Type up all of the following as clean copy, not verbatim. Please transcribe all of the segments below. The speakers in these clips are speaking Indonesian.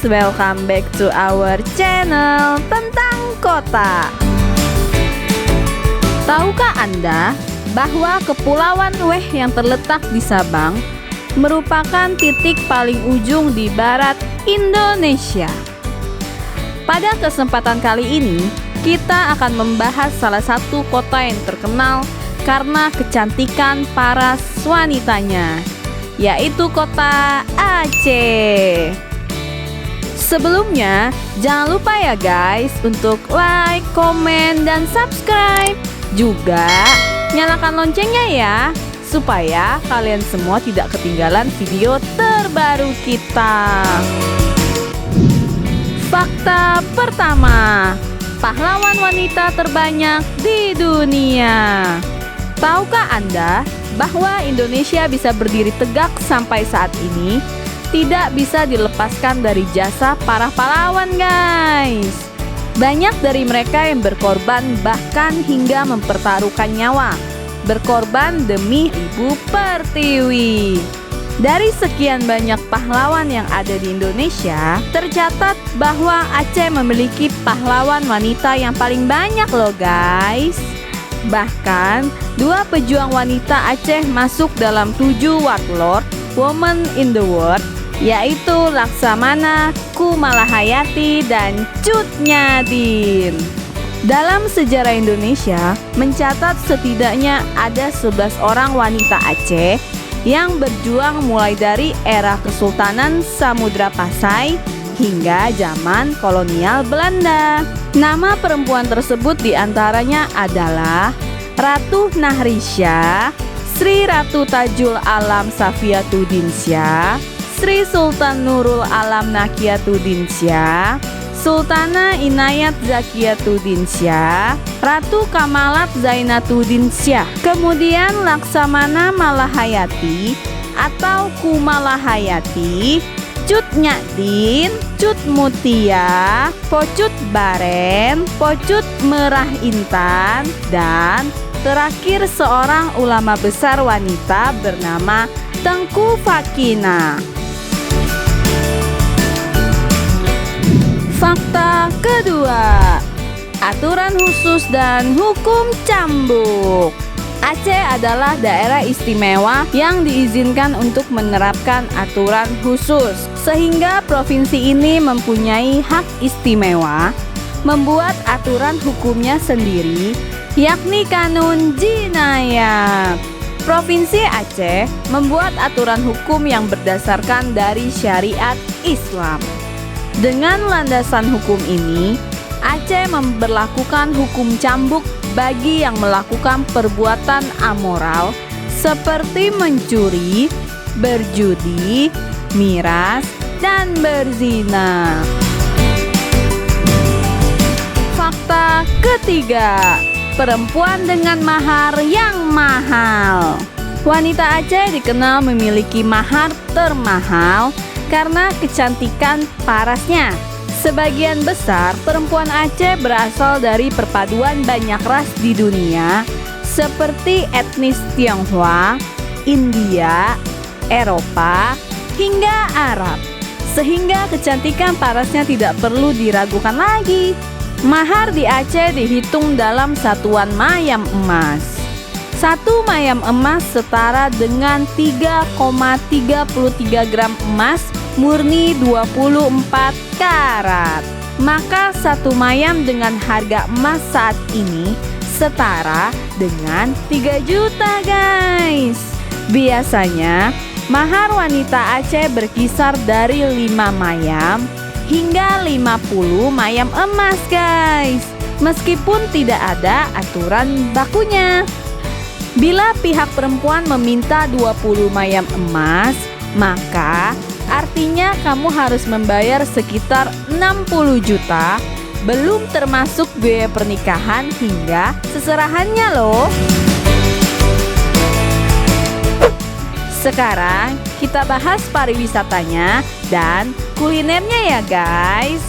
guys, welcome back to our channel tentang kota. Tahukah Anda bahwa Kepulauan Weh yang terletak di Sabang merupakan titik paling ujung di barat Indonesia? Pada kesempatan kali ini, kita akan membahas salah satu kota yang terkenal karena kecantikan para wanitanya, yaitu kota Aceh. Sebelumnya, jangan lupa ya guys untuk like, komen, dan subscribe. Juga nyalakan loncengnya ya, supaya kalian semua tidak ketinggalan video terbaru kita. Fakta pertama, pahlawan wanita terbanyak di dunia. Tahukah Anda bahwa Indonesia bisa berdiri tegak sampai saat ini tidak bisa dilepaskan dari jasa para pahlawan guys. Banyak dari mereka yang berkorban bahkan hingga mempertaruhkan nyawa, berkorban demi Ibu Pertiwi. Dari sekian banyak pahlawan yang ada di Indonesia, tercatat bahwa Aceh memiliki pahlawan wanita yang paling banyak loh guys. Bahkan, 2 pejuang wanita Aceh masuk dalam 7 warlord women in the world, yaitu Laksamana, Kumalahayati, dan Cut Nyadin. Dalam sejarah Indonesia, mencatat setidaknya ada 11 orang wanita Aceh yang berjuang mulai dari era Kesultanan Samudra Pasai hingga zaman kolonial Belanda. Nama perempuan tersebut diantaranya adalah Ratu Nahrisya, Sri Ratu Tajul Alam Safiatuddinsyah, Sri Sultan Nurul Alam Nakiatuddinsyah, Sultana Inayat Zakiyatuddinsyah, Ratu Kamalat Zainatuddinsyah, kemudian Laksamana Malahayati atau Kumalahayati, Cut Nyadin, Cut Mutia, Pocut Baren, Pocut Merah Intan, dan terakhir seorang ulama besar wanita bernama Tengku Fakina. Fakta kedua, aturan khusus dan hukum cambuk. Aceh adalah daerah istimewa yang diizinkan untuk menerapkan aturan khusus, sehingga provinsi ini mempunyai hak istimewa membuat aturan hukumnya sendiri, yakni Kanun Jinayat. Provinsi Aceh membuat aturan hukum yang berdasarkan dari syariat Islam. Dengan landasan hukum ini, Aceh memberlakukan hukum cambuk bagi yang melakukan perbuatan amoral seperti mencuri, berjudi, miras, dan berzina. Fakta ketiga, perempuan dengan mahar yang mahal. Wanita Aceh dikenal memiliki mahar termahal karena kecantikan parasnya. Sebagian besar perempuan Aceh berasal dari perpaduan banyak ras di dunia seperti etnis Tionghoa, India, Eropa, hingga Arab. Sehingga kecantikan parasnya tidak perlu diragukan lagi. Mahar di Aceh dihitung dalam satuan mayam emas. 1 mayam emas setara dengan 3,33 gram emas murni 24 karat. Maka 1 mayam dengan harga emas saat ini setara dengan 3 juta guys. Biasanya mahar wanita Aceh berkisar dari 5 mayam hingga 50 mayam emas guys, meskipun tidak ada aturan bakunya. Bila pihak perempuan meminta 20 mayam emas, maka artinya kamu harus membayar sekitar 60 juta, belum termasuk biaya pernikahan hingga seserahannya loh. Sekarang kita bahas pariwisatanya dan kulinernya ya guys.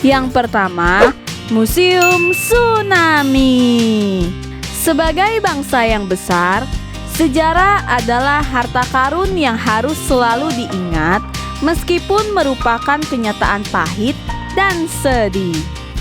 Yang pertama, Museum Tsunami. Sebagai bangsa yang besar, sejarah adalah harta karun yang harus selalu diingat meskipun merupakan kenyataan pahit dan sedih.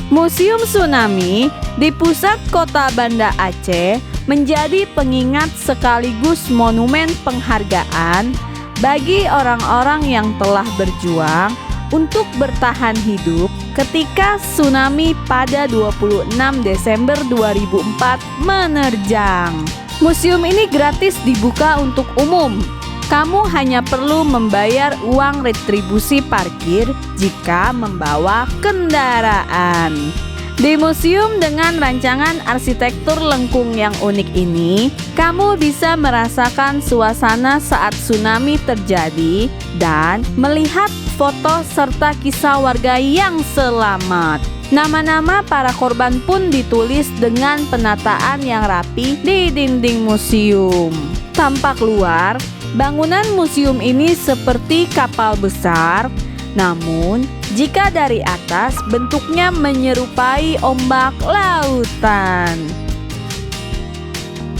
Museum Tsunami di pusat kota Banda Aceh menjadi pengingat sekaligus monumen penghargaan bagi orang-orang yang telah berjuang untuk bertahan hidup ketika tsunami pada 26 Desember 2004 menerjang. Museum ini gratis dibuka untuk umum. Kamu hanya perlu membayar uang retribusi parkir jika membawa kendaraan. Di museum dengan rancangan arsitektur lengkung yang unik ini, kamu bisa merasakan suasana saat tsunami terjadi dan melihat foto serta kisah warga yang selamat. Nama-nama para korban pun ditulis dengan penataan yang rapi di dinding museum. Tampak luar, bangunan museum ini seperti kapal besar, namun jika dari atas bentuknya menyerupai ombak lautan.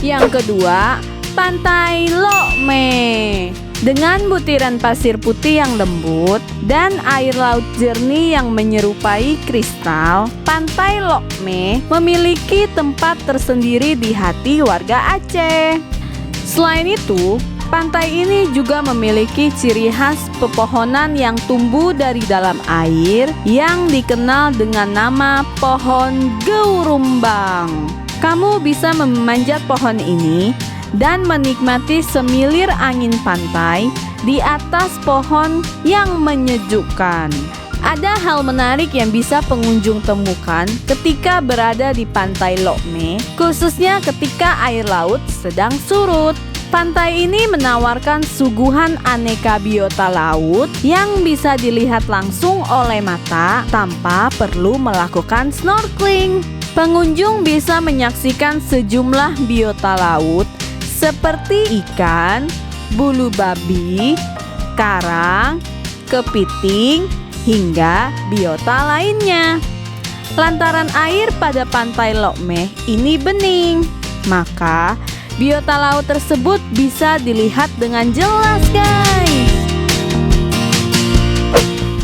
Yang kedua, Pantai Lokme. Dengan butiran pasir putih yang lembut dan air laut jernih yang menyerupai kristal, Pantai Lokme memiliki tempat tersendiri di hati warga Aceh. Selain itu, pantai ini juga memiliki ciri khas pepohonan yang tumbuh dari dalam air yang dikenal dengan nama pohon geurumbang. Kamu bisa memanjat pohon ini dan menikmati semilir angin pantai di atas pohon yang menyejukkan. Ada hal menarik yang bisa pengunjung temukan ketika berada di Pantai Lokme, khususnya ketika air laut sedang surut. Pantai ini menawarkan suguhan aneka biota laut yang bisa dilihat langsung oleh mata tanpa perlu melakukan snorkeling. Pengunjung bisa menyaksikan sejumlah biota laut seperti ikan, bulu babi, karang, kepiting, hingga biota lainnya. Lantaran air pada Pantai Lokme ini bening, maka biota laut tersebut bisa dilihat dengan jelas, guys.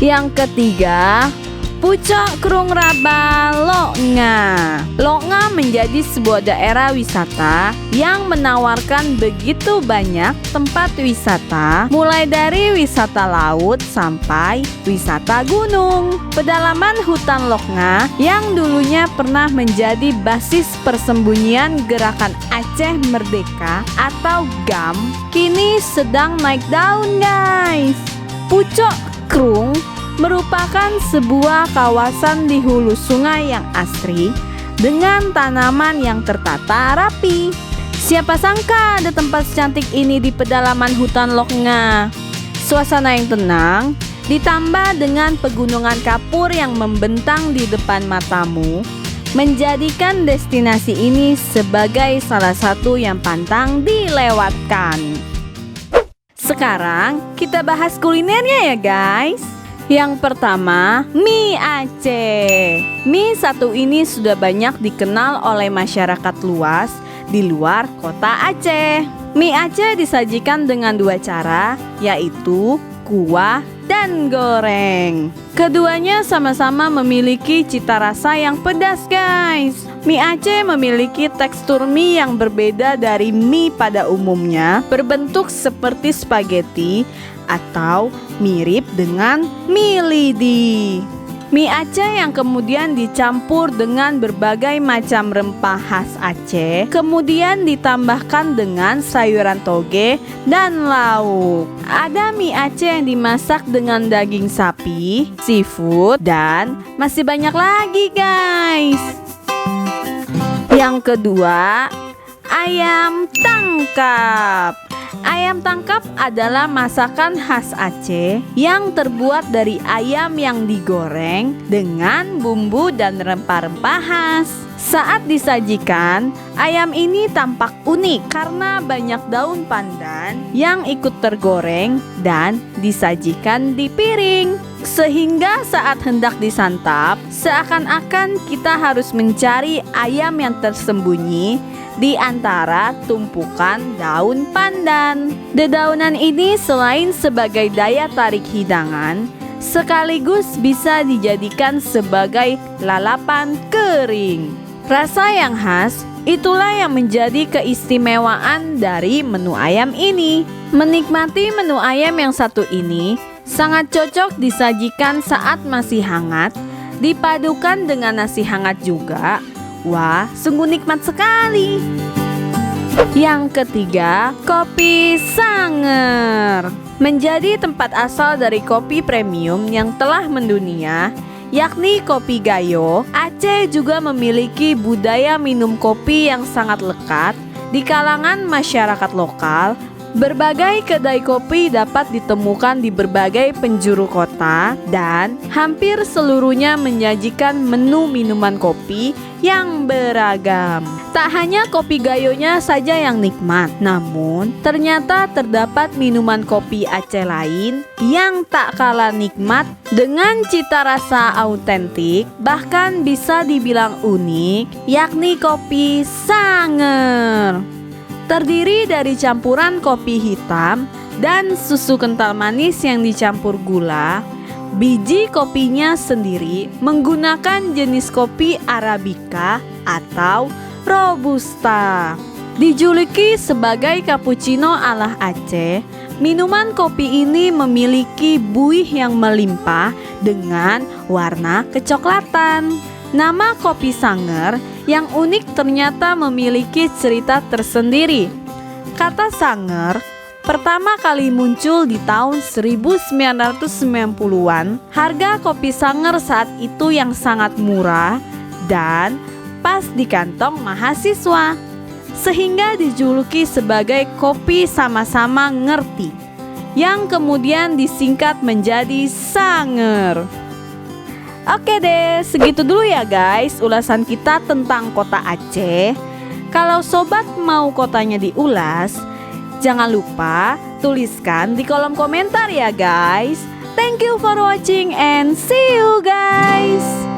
Yang ketiga, Pucuk Krung Raba Loknga. Loknga menjadi sebuah daerah wisata yang menawarkan begitu banyak tempat wisata, mulai dari wisata laut sampai wisata gunung. Pedalaman hutan Loknga yang dulunya pernah menjadi basis persembunyian Gerakan Aceh Merdeka atau GAM, kini sedang naik daun, guys. Pucuk Krung merupakan sebuah kawasan di hulu sungai yang asri dengan tanaman yang tertata rapi. Siapa sangka ada tempat secantik ini di pedalaman hutan Loknga. Suasana yang tenang ditambah dengan pegunungan kapur yang membentang di depan matamu menjadikan destinasi ini sebagai salah satu yang pantang dilewatkan. Sekarang kita bahas kulinernya ya, guys. Yang pertama, mie Aceh. Mie satu ini sudah banyak dikenal oleh masyarakat luas di luar kota Aceh. Mie Aceh disajikan dengan dua cara, yaitu kuah dan goreng. Keduanya sama-sama memiliki cita rasa yang pedas, guys. Mie Aceh memiliki tekstur mie yang berbeda dari mie pada umumnya, berbentuk seperti spaghetti atau mirip dengan mie lidi. Mie Aceh yang kemudian dicampur dengan berbagai macam rempah khas Aceh, kemudian ditambahkan dengan sayuran toge dan lauk. Ada mie Aceh yang dimasak dengan daging sapi, seafood, dan masih banyak lagi, guys. Yang kedua, ayam tangkap. Ayam tangkap adalah masakan khas Aceh yang terbuat dari ayam yang digoreng dengan bumbu dan rempah-rempah khas. Saat disajikan, ayam ini tampak unik karena banyak daun pandan yang ikut tergoreng dan disajikan di piring. Sehingga saat hendak disantap, seakan-akan kita harus mencari ayam yang tersembunyi di antara tumpukan daun pandan. Dedaunan ini selain sebagai daya tarik hidangan, sekaligus bisa dijadikan sebagai lalapan kering. Rasa yang khas, itulah yang menjadi keistimewaan dari menu ayam ini. Menikmati menu ayam yang satu ini sangat cocok disajikan saat masih hangat, dipadukan dengan nasi hangat juga. Wah, sungguh nikmat sekali. Yang ketiga, kopi Sanger. Menjadi tempat asal dari kopi premium yang telah mendunia, yakni kopi Gayo, Aceh juga memiliki budaya minum kopi yang sangat lekat di kalangan masyarakat lokal. Berbagai kedai kopi dapat ditemukan di berbagai penjuru kota dan hampir seluruhnya menyajikan menu minuman kopi yang beragam. Tak hanya kopi Gayonya saja yang nikmat, namun ternyata terdapat minuman kopi Aceh lain yang tak kalah nikmat dengan cita rasa autentik, bahkan bisa dibilang unik, yakni kopi Sanger. Terdiri dari campuran kopi hitam dan susu kental manis yang dicampur gula. Biji kopinya sendiri menggunakan jenis kopi Arabica atau Robusta. Dijuluki sebagai cappuccino ala Aceh, minuman kopi ini memiliki buih yang melimpah dengan warna kecoklatan. Nama kopi Sanger yang unik ternyata memiliki cerita tersendiri. Kata Sanger pertama kali muncul di tahun 1990-an. Harga kopi Sanger saat itu yang sangat murah dan pas di kantong mahasiswa, sehingga dijuluki sebagai kopi sama-sama ngerti, yang kemudian disingkat menjadi Sanger. Oke deh, segitu dulu ya guys ulasan kita tentang kota Aceh. Kalau sobat mau kotanya diulas, jangan lupa tuliskan di kolom komentar ya guys. Thank you for watching and see you guys.